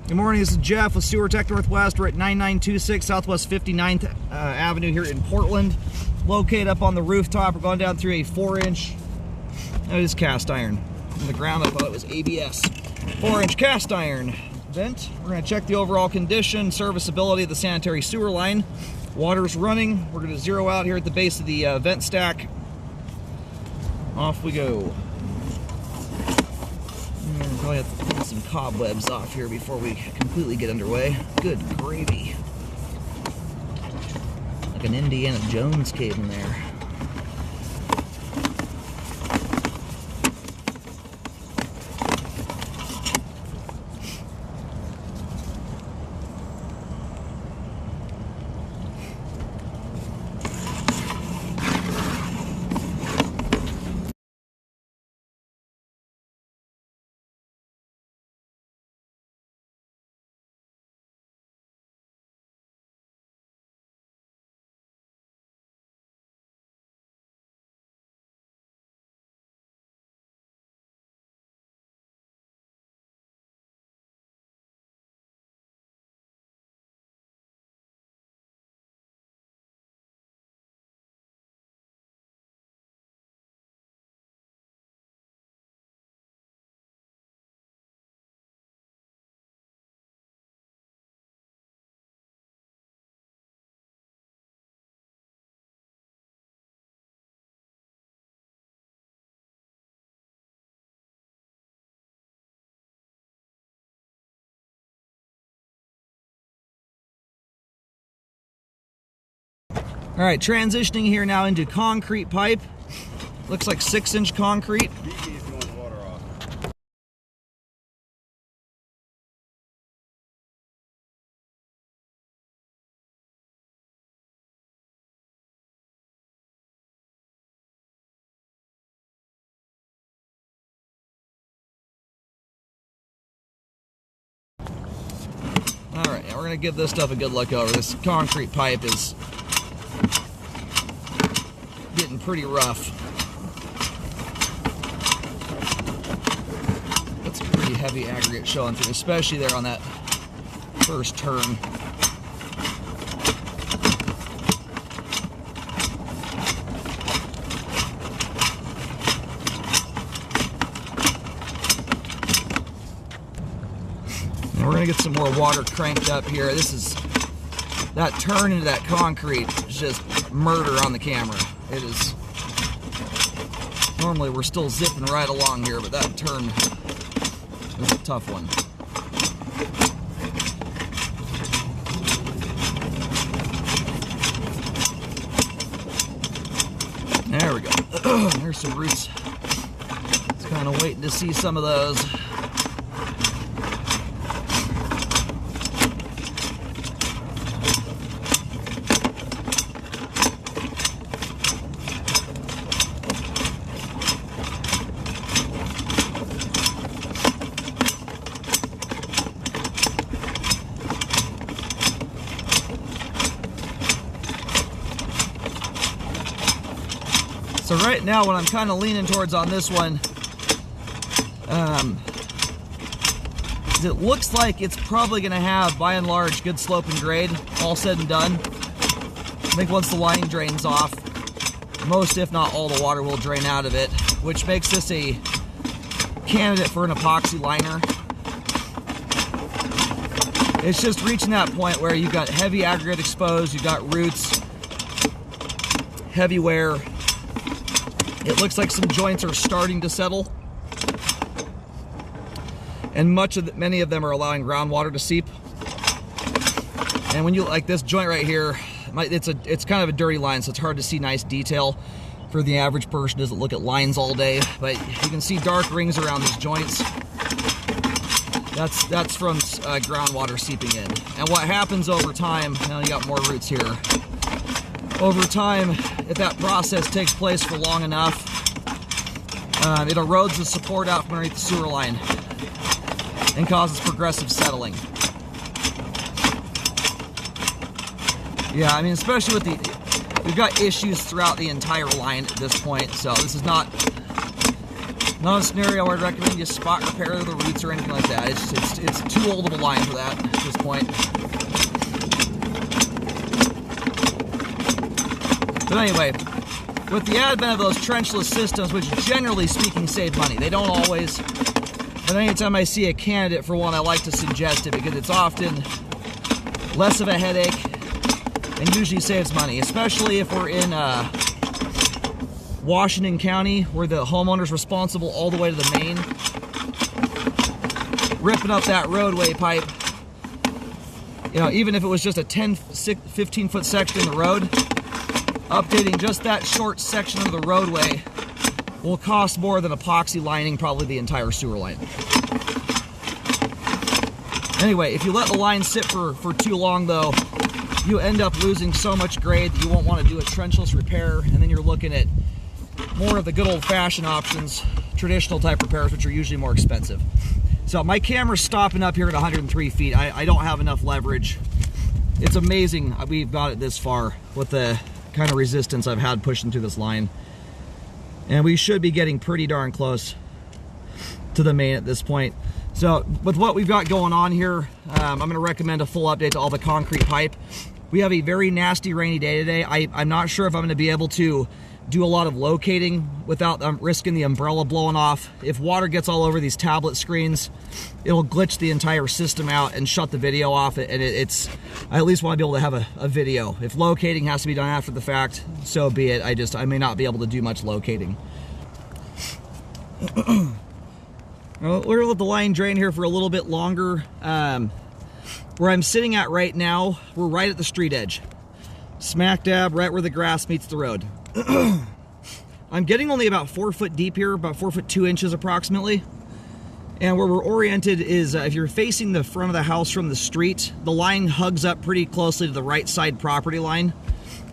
Good morning, this is Jeff with Sewer Tech Northwest. We're at 9926 Southwest 59th Avenue here in Portland. Located up on the rooftop. We're going down through a 4-inch, that is cast iron. On the ground I thought it was ABS. 4-inch cast iron vent. We're going to check the overall condition, serviceability of the sanitary sewer line. Water's running. We're going to zero out here at the base of the vent stack. Off we go. Probably have to pull some cobwebs off here before we completely get underway. Good gravy. Like an Indiana Jones cave in there. All right, transitioning here now into concrete pipe. Looks like 6-inch concrete. All right, now we're gonna give this stuff a good look over. This concrete pipe is getting pretty rough. That's a pretty heavy aggregate showing through, especially there on that first turn. And we're gonna get some more water cranked up here. This is, that turn into that concrete is just murder on the camera. It is, normally we're still zipping right along here, but that turn is a tough one. There we go. There's some roots. Just kind of waiting to see some of those. So right now what I'm kind of leaning towards on this one is it looks like it's probably going to have, by and large, good slope and grade, all said and done. I think once the line drains off, most if not all the water will drain out of it, which makes this a candidate for an epoxy liner. It's just reaching that point where you've got heavy aggregate exposed, you've got roots, heavy wear. It looks like some joints are starting to settle, and many of them are allowing groundwater to seep. And when you, like this joint right here, it's kind of a dirty line, so it's hard to see nice detail for the average person. Doesn't look at lines all day, but you can see dark rings around these joints. That's from groundwater seeping in. And what happens over time, now you got more roots here. Over time, if that process takes place for long enough, it erodes the support out from underneath the sewer line and causes progressive settling. Yeah, I mean, especially with we've got issues throughout the entire line at this point, so this is not Not a scenario where I'd recommend you spot repair the roots or anything like that. It's too old of a line for that at this point. But anyway, with the advent of those trenchless systems, which generally speaking save money, they don't always, but anytime I see a candidate for one, I like to suggest it because it's often less of a headache and usually saves money, especially if we're in Washington County, where the homeowner's responsible all the way to the main, ripping up that roadway pipe. You know, even if it was just a 15-foot section in the road, updating just that short section of the roadway will cost more than epoxy lining probably the entire sewer line. Anyway, if you let the line sit for too long though, you end up losing so much grade that you won't want to do a trenchless repair, and then you're looking at more of the good old-fashioned options, traditional type repairs, which are usually more expensive. So my camera's stopping up here at 103 feet. I don't have enough leverage. It's amazing we've got it this far with the kind of resistance I've had pushing through this line. And we should be getting pretty darn close to the main at this point. So with what we've got going on here, I'm going to recommend a full update to all the concrete pipe. We have a very nasty rainy day today. I'm not sure if I'm going to be able to do a lot of locating without risking the umbrella blowing off. If water gets all over these tablet screens, it'll glitch the entire system out and shut the video off. And I at least want to be able to have a video. If locating has to be done after the fact, so be it. I may not be able to do much locating. We're gonna let the line drain here for a little bit longer. Where I'm sitting at right now, we're right at the street edge. Smack dab right where the grass meets the road. I'm getting only about 4 foot deep here, about 4 foot 2 inches approximately. And where we're oriented is if you're facing the front of the house from the street, the line hugs up pretty closely to the right side property line.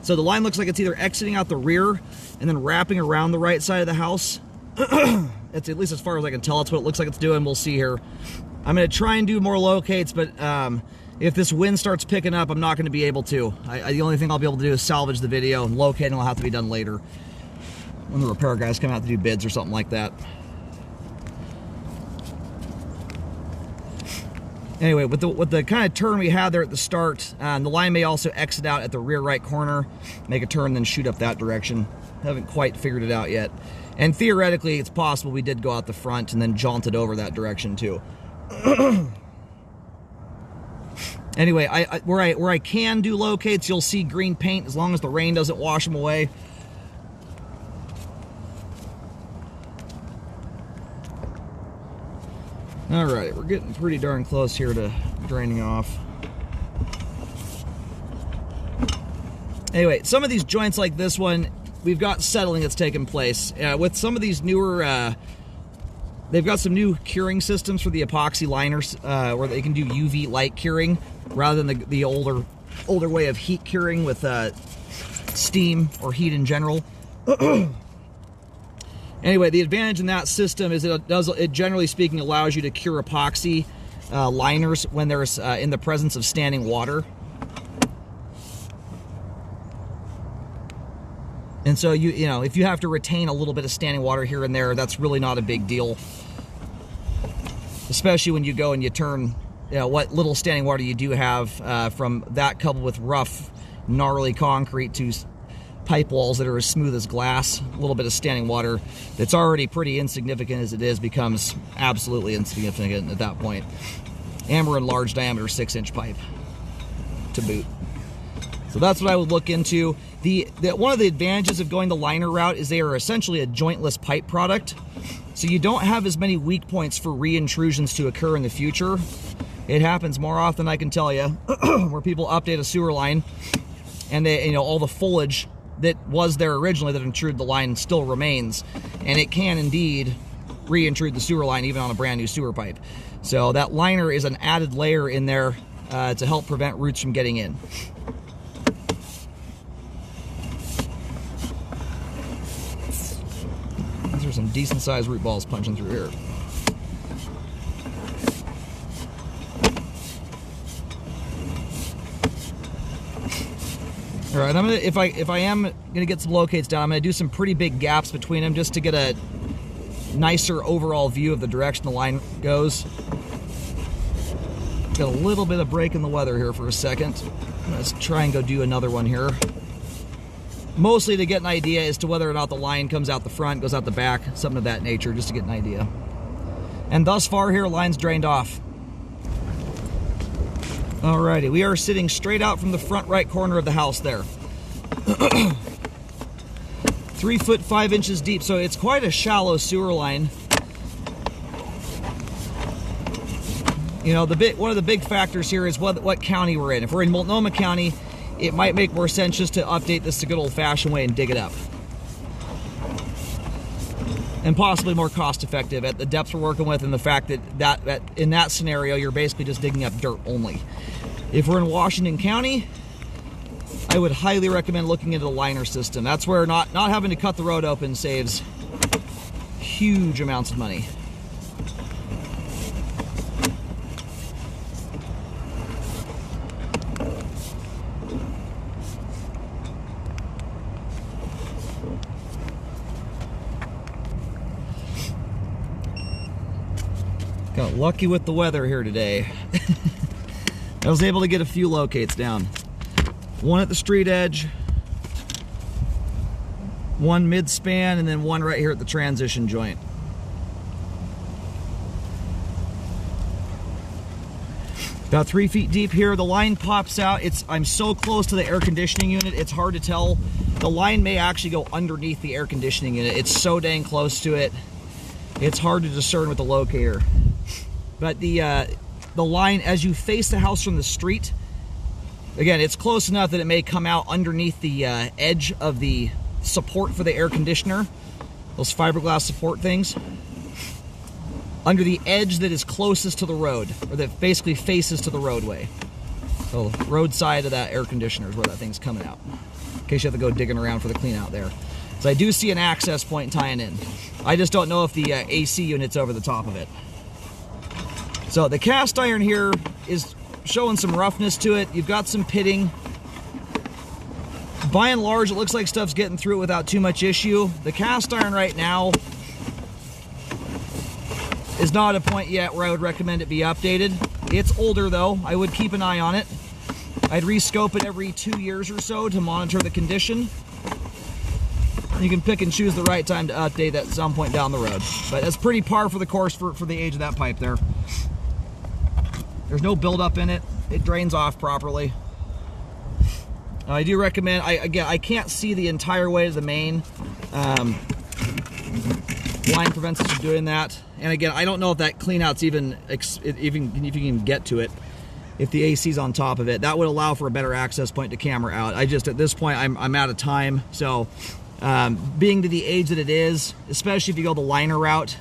So the line looks like it's either exiting out the rear and then wrapping around the right side of the house. It's at least as far as I can tell, it's what it looks like it's doing. We'll see here. I'm going to try and do more locates, but if this wind starts picking up, I'm not going to be able to. The only thing I'll be able to do is salvage the video, and locating will have to be done later when the repair guys come out to do bids or something like that. Anyway, with the kind of turn we had there at the start, the line may also exit out at the rear right corner, make a turn, then shoot up that direction. Haven't quite figured it out yet. And theoretically, it's possible we did go out the front and then jaunted over that direction too. Anyway, where I can do locates, you'll see green paint as long as the rain doesn't wash them away. All right, we're getting pretty darn close here to draining off. Anyway, some of these joints like this one, we've got settling that's taken place. With some of these newer, they've got some new curing systems for the epoxy liners where they can do UV light curing rather than the older way of heat curing with steam or heat in general. Anyway, the advantage in that system is it generally speaking allows you to cure epoxy liners when there's in the presence of standing water. And so you know, if you have to retain a little bit of standing water here and there, that's really not a big deal. Especially when you go and you turn, you know, what little standing water you do have from that coupled with rough, gnarly concrete to pipe walls that are as smooth as glass. A little bit of standing water that's already pretty insignificant as it is becomes absolutely insignificant at that point. And we're in large diameter 6-inch pipe to boot. So that's what I would look into. One of the advantages of going the liner route is they are essentially a jointless pipe product. So you don't have as many weak points for re-intrusions to occur in the future. It happens more often, I can tell you, where people update a sewer line and they, you know, all the foliage that was there originally that intruded the line still remains, and it can indeed re-intrude the sewer line even on a brand new sewer pipe. So that liner is an added layer in there to help prevent roots from getting in. These are some decent sized root balls punching through here. All right, I'm gonna, if I am gonna get some locates down, I'm gonna do some pretty big gaps between them just to get a nicer overall view of the direction the line goes. Got a little bit of break in the weather here for a second. Let's try and go do another one here. Mostly to get an idea as to whether or not the line comes out the front, goes out the back, something of that nature, just to get an idea. And thus far here, line's drained off. Alrighty, we are sitting straight out from the front right corner of the house there. 3 foot 5 inches deep, so it's quite a shallow sewer line. You know, one of the big factors here is what county we're in. If we're in Multnomah County, it might make more sense just to update this the good old-fashioned way and dig it up. And possibly more cost-effective at the depth we're working with, and the fact that in that scenario, you're basically just digging up dirt only. If we're in Washington County, I would highly recommend looking into the liner system. That's where not having to cut the road open saves huge amounts of money. Got lucky with the weather here today. I was able to get a few locates down. One at the street edge, one mid-span, and then one right here at the transition joint. About 3 feet deep here. The line pops out. I'm so close to the air conditioning unit, it's hard to tell. The line may actually go underneath the air conditioning unit. It's so dang close to it. It's hard to discern with the locator. But the line, as you face the house from the street, again, it's close enough that it may come out underneath the edge of the support for the air conditioner, those fiberglass support things, under the edge that is closest to the road, or that basically faces to the roadway. So road side of that air conditioner is where that thing's coming out, in case you have to go digging around for the clean out there. So I do see an access point tying in. I just don't know if the AC unit's over the top of it. So the cast iron here is showing some roughness to it. You've got some pitting. By and large, it looks like stuff's getting through it without too much issue. The cast iron right now is not at a point yet where I would recommend it be updated. It's older though. I would keep an eye on it. I'd rescope it every 2 years or so to monitor the condition. You can pick and choose the right time to update at some point down the road. But that's pretty par for the course for the age of that pipe there. There's no buildup in it. It drains off properly. I do recommend, I can't see the entire way to the main. Line prevents us from doing that. And again, I don't know if that clean out's even if you can get to it, if the AC's on top of it. That would allow for a better access point to camera out. At this point, I'm out of time. So being to the age that it is, especially if you go the liner route,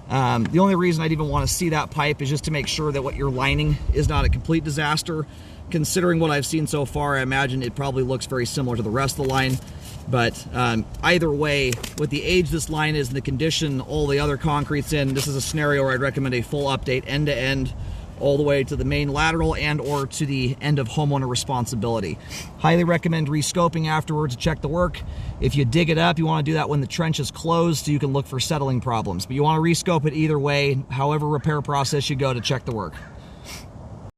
the only reason I'd even want to see that pipe is just to make sure that what you're lining is not a complete disaster. Considering what I've seen so far, I imagine it probably looks very similar to the rest of the line. But either way, with the age this line is and the condition all the other concrete's in, this is a scenario where I'd recommend a full update end to end, all the way to the main lateral and or to the end of homeowner responsibility. Highly recommend rescoping afterwards to check the work. If you dig it up, you want to do that when the trench is closed so you can look for settling problems. But you want to rescope it either way, however repair process you go to check the work.